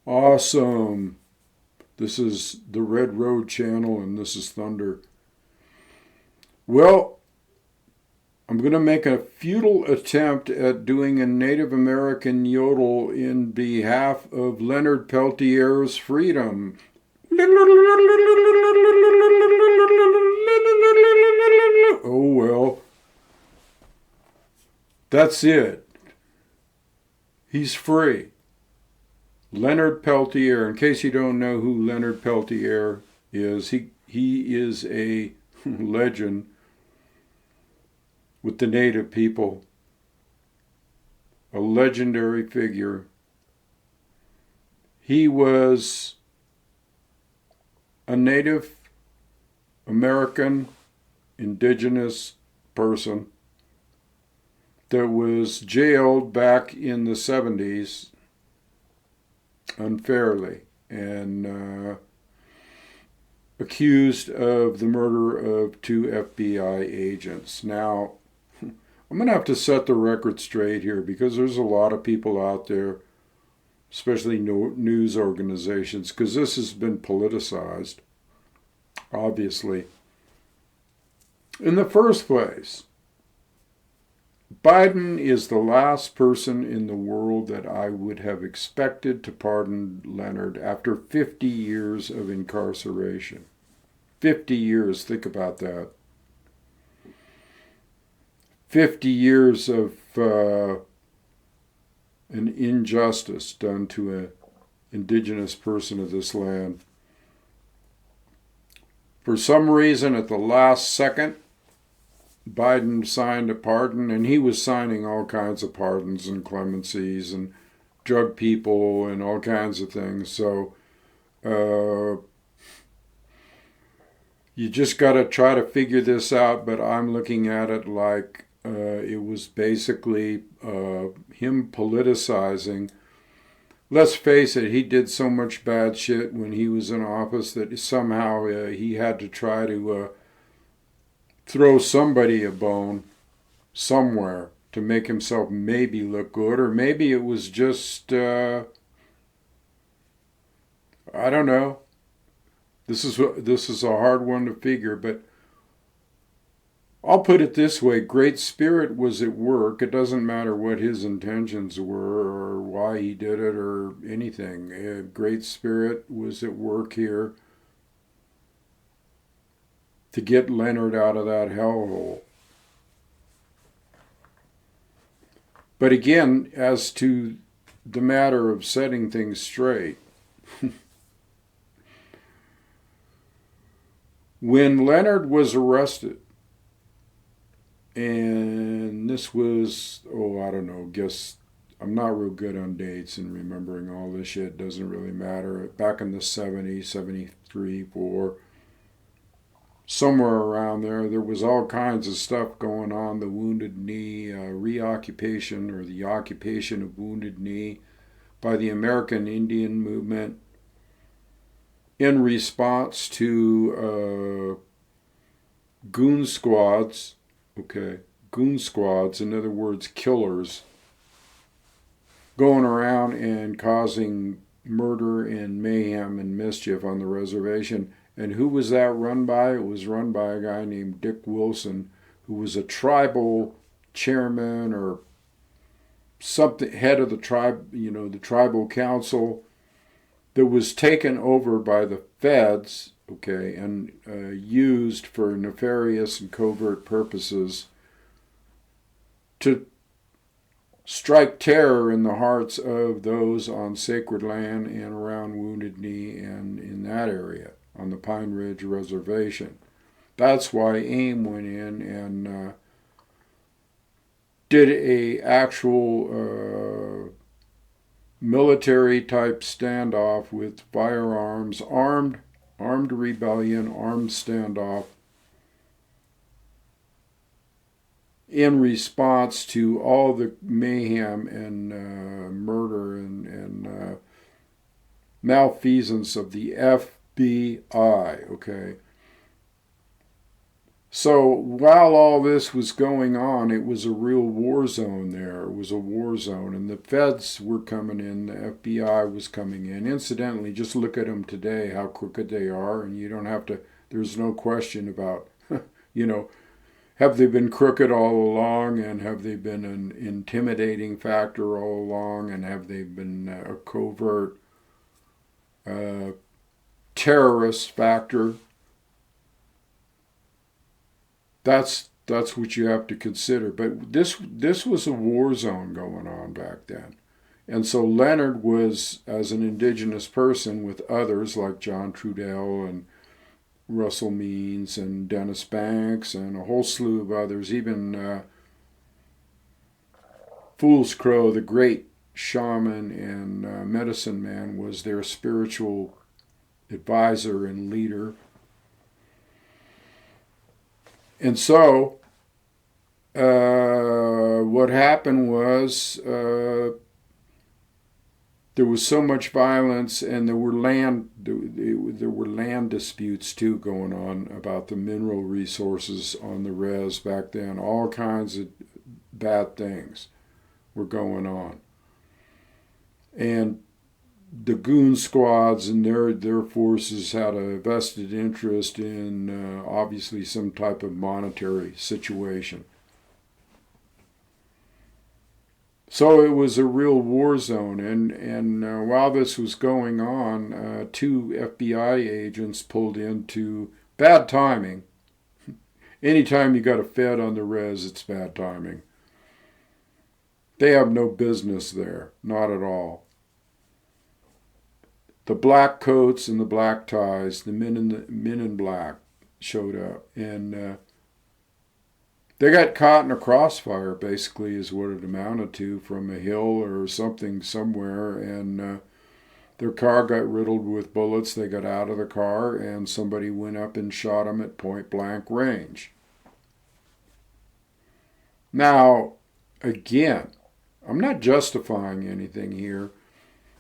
Awesome. This is the Red Road channel, and this is Thunder. Well, I'm going to make a futile attempt at doing a Native American yodel in behalf of Leonard Peltier's freedom. Oh, well. That's it. He's free. Leonard Peltier, in case you don't know who Leonard Peltier is, he is a legend with the native people, a legendary figure. He was a Native American indigenous person that was jailed back in the 70s unfairly and accused of the murder of 2 FBI agents. Now, I'm going to have to set the record straight here because there's a lot of people out there, especially news organizations, because this has been politicized, obviously. In the first place, Biden is the last person in the world that I would have expected to pardon Leonard after 50 years of incarceration. 50 years, think about that. 50 years of an injustice done to an indigenous person of this land. For some reason, at the last second, Biden signed a pardon, and he was signing all kinds of pardons and clemencies and drug people and all kinds of things. So you just got to try to figure this out, but I'm looking at it like it was basically him politicizing. Let's face it, he did so much bad shit when he was in office that somehow he had to try to throw somebody a bone somewhere to make himself maybe look good, or maybe it was just, I don't know. This is a hard one to figure, but I'll put it this way. Great Spirit was at work. It doesn't matter what his intentions were or why he did it or anything. Great Spirit was at work here to get Leonard out of that hellhole. But again, as to the matter of setting things straight, when Leonard was arrested, and this was, I don't know, guess I'm not real good on dates and remembering all this shit, doesn't really matter. Back in the 70s, 73, 4, somewhere around there was all kinds of stuff going on. The Wounded Knee reoccupation, or the occupation of Wounded Knee by the American Indian movement in response to goon squads. Goon squads, in other words, killers, going around and causing murder and mayhem and mischief on the reservation. And who was that run by? It was run by a guy named Dick Wilson, who was a tribal chairman or something, head of the tribe, the tribal council, that was taken over by the feds, and used for nefarious and covert purposes to strike terror in the hearts of those on sacred land and around Wounded Knee and in that area on the Pine Ridge Reservation. That's why AIM went in and did a actual military type standoff with firearms, armed rebellion, armed standoff, in response to all the mayhem and murder and malfeasance of the FBI, So while all this was going on, it was a real war zone there. It was a war zone, and the feds were coming in, the FBI was coming in. Incidentally, just look at them today, how crooked they are, and you don't have to, there's no question about, you know, have they been crooked all along, and have they been an intimidating factor all along, and have they been a covert uh, terrorist factor? That's what you have to consider. But this was a war zone going on back then. And so Leonard was, as an indigenous person with others like John Trudell and Russell Means and Dennis Banks and a whole slew of others, even Fool's Crow, the great shaman and medicine man, was their spiritual advisor and leader. And so what happened was there was so much violence, and there were land disputes too going on about the mineral resources on the res back then. All kinds of bad things were going on, and the goon squads and their forces had a vested interest in obviously some type of monetary situation. So it was a real war zone, and while this was going on, two FBI agents pulled into bad timing. Anytime you got a Fed on the res, it's bad timing. They have no business there, not at all. The black coats and the black ties, the men in black, showed up, and they got caught in a crossfire, basically, is what it amounted to, from a hill or something somewhere, and their car got riddled with bullets. They got out of the car, and somebody went up and shot them at point blank range. Now, again, I'm not justifying anything here,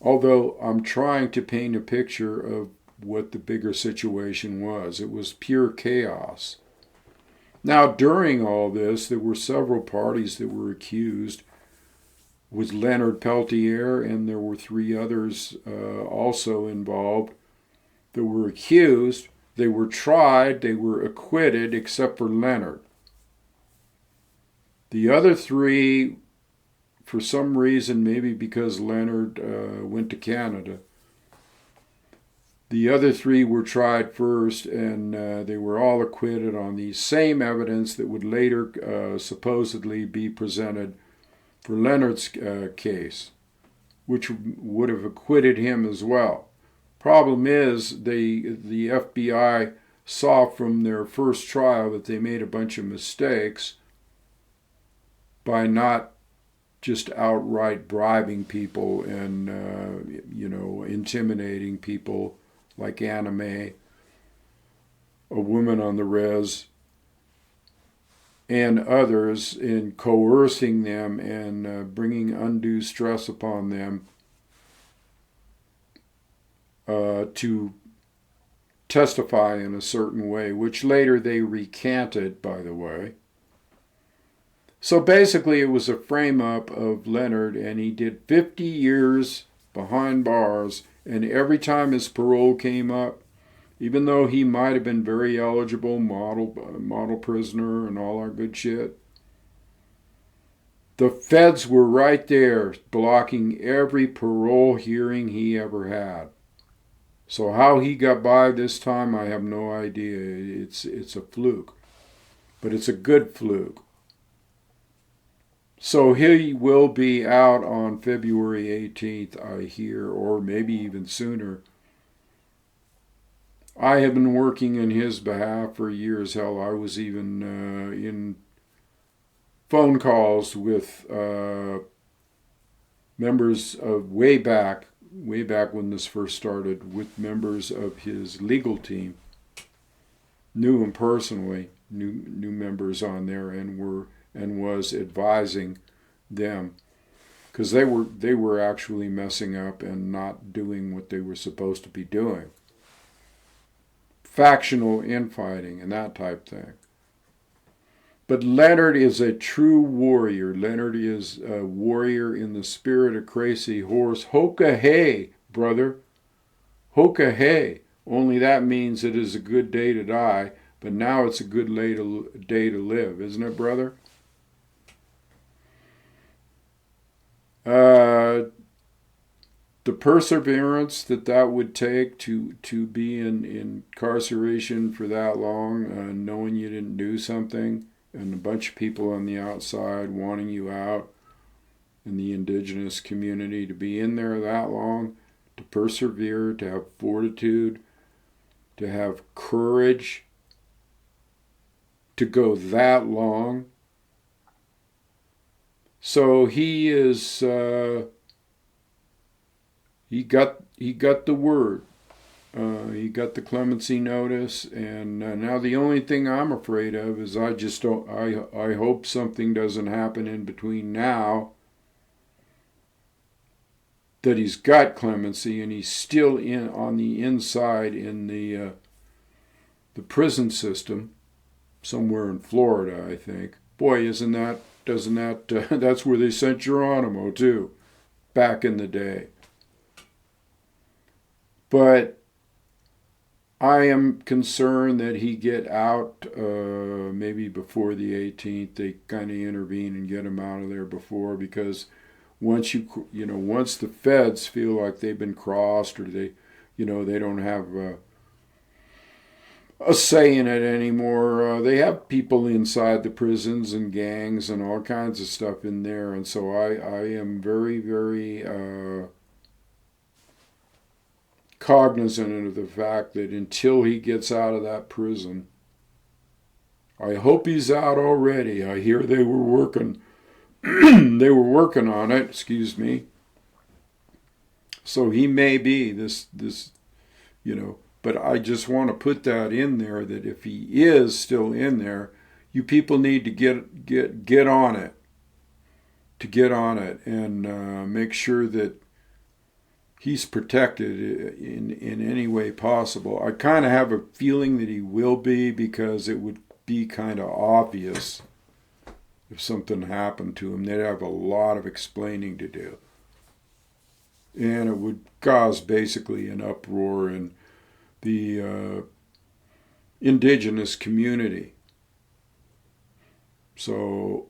although I'm trying to paint a picture of what the bigger situation was. It was pure chaos. Now, during all this, there were several parties that were accused. With Leonard Peltier, and there were three others also involved that were accused. They were tried, they were acquitted, except for Leonard. The other three, for some reason, maybe because Leonard went to Canada, the other three were tried first, and they were all acquitted on the same evidence that would later supposedly be presented for Leonard's case, which would have acquitted him as well. Problem is, the FBI saw from their first trial that they made a bunch of mistakes by not just outright bribing people and intimidating people like Anna May, a woman on the res, and others, in coercing them and bringing undue stress upon them to testify in a certain way, which later they recanted, by the way. So basically it was a frame-up of Leonard, and he did 50 years behind bars, and every time his parole came up, even though he might have been very eligible, model prisoner and all our good shit, the feds were right there blocking every parole hearing he ever had. So how he got by this time, I have no idea. It's a fluke, but it's a good fluke. So he will be out on February 18th, I hear, or maybe even sooner. I have been working in his behalf for years. Hell, I was even in phone calls with members of way back when this first started, with members of his legal team. Knew him personally, knew members on there, and was advising them, because they were actually messing up and not doing what they were supposed to be doing. Factional infighting and that type thing. But Leonard is a true warrior. Leonard is a warrior in the spirit of crazy horse. Hoka hey, brother. Hoka hey. Only that means it is a good day to die, but now it's a good day to live, isn't it, brother? The perseverance that would take to be in incarceration for that long, knowing you didn't do something, and a bunch of people on the outside wanting you out, in the indigenous community, to be in there that long, to persevere, to have fortitude, to have courage, to go that long. So he is, he got the word. He got the clemency notice, and now the only thing I'm afraid of is I just don't. I hope something doesn't happen in between now. That he's got clemency and he's still in on the inside in the prison system somewhere in Florida, I think. Boy, doesn't that that's where they sent Geronimo too, back in the day. But I am concerned that he get out maybe before the 18th. They kind of intervene and get him out of there before, because once once the feds feel like they've been crossed, or they don't have a say in it anymore. They have people inside the prisons and gangs and all kinds of stuff in there, and so I am very, very cognizant of the fact that until he gets out of that prison, I hope he's out already. I hear they were working they were working on it, excuse me. So he may be this but I just want to put that in there, that if he is still in there, you people need to get on it, and make sure that he's protected in any way possible. I kind of have a feeling that he will be, because it would be kind of obvious if something happened to him. They'd have a lot of explaining to do. And it would cause basically an uproar in the indigenous community. So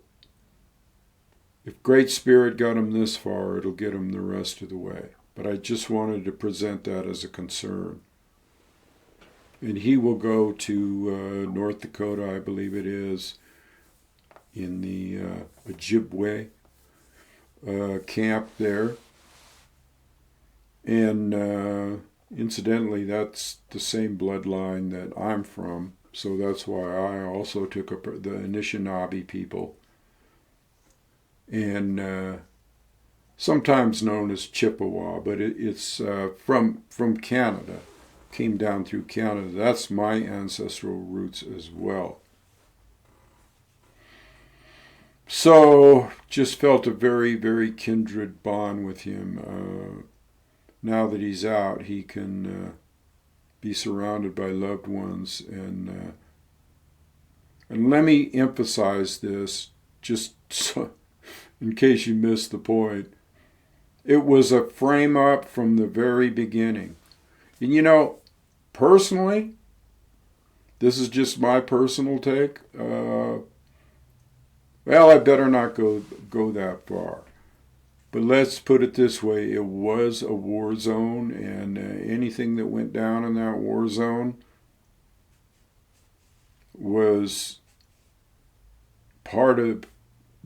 if Great Spirit got him this far, it'll get him the rest of the way. But I just wanted to present that as a concern. And he will go to North Dakota, I believe it is, in the Ojibwe camp there. And incidentally, that's the same bloodline that I'm from. So that's why I also took up the Anishinaabe people. And sometimes known as Chippewa, but it's from Canada. Came down through Canada. That's my ancestral roots as well. So just felt a very, very kindred bond with him. Now that he's out, he can be surrounded by loved ones. And let me emphasize this, just so, in case you missed the point. It was a frame-up from the very beginning. And personally, this is just my personal take. Well, I better not go that far. But let's put it this way. It was a war zone, and anything that went down in that war zone was part of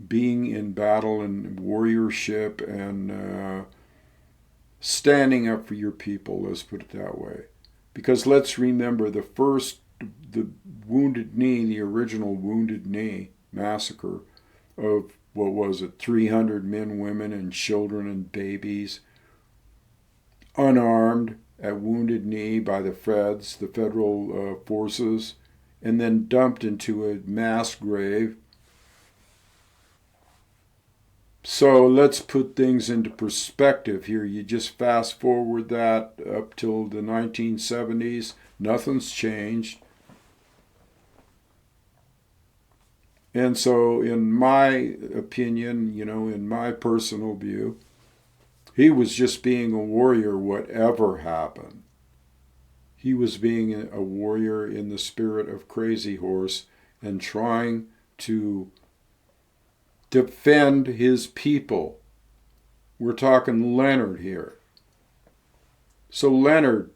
being in battle and warriorship and standing up for your people, let's put it that way. Because let's remember the Wounded Knee, the original Wounded Knee massacre of, 300 men, women, and children and babies, unarmed, at Wounded Knee by the feds, the federal forces, and then dumped into a mass grave. So let's put things into perspective here. You just fast forward that up till the 1970s. Nothing's changed. And so in my opinion, in my personal view, he was just being a warrior whatever happened. He was being a warrior in the spirit of Crazy Horse and trying to defend his people. We're talking Leonard here. So Leonard,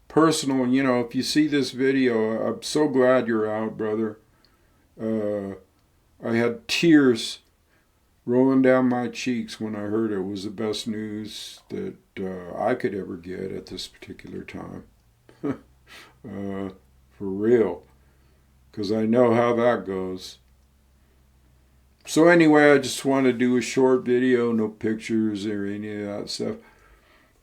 personal, if you see this video, I'm so glad you're out, brother. I had tears rolling down my cheeks when I heard it was the best news that I could ever get at this particular time. For real. Because I know how that goes. So anyway, I just want to do a short video, no pictures or any of that stuff.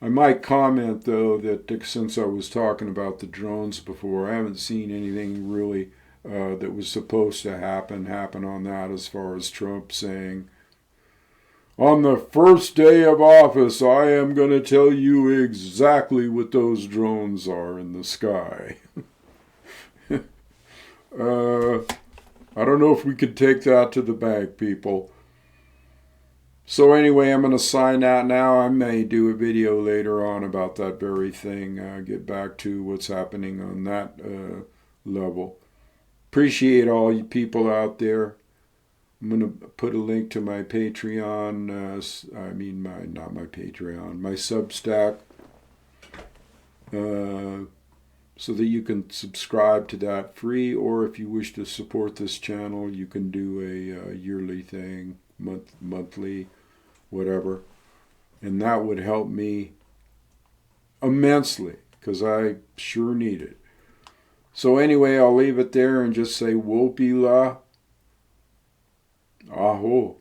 I might comment, though, that since I was talking about the drones before, I haven't seen anything really that was supposed to happen on that, as far as Trump saying, on the first day of office, I am going to tell you exactly what those drones are in the sky. I don't know if we could take that to the bank, people. So anyway, I'm going to sign out now. I may do a video later on about that very thing, get back to what's happening on that level. Appreciate all you people out there. I'm going to put a link to my Patreon, my Substack, so that you can subscribe to that free, or if you wish to support this channel, you can do a yearly thing, monthly, whatever. And that would help me immensely, because I sure need it. So anyway, I'll leave it there and just say, Wopila Aho.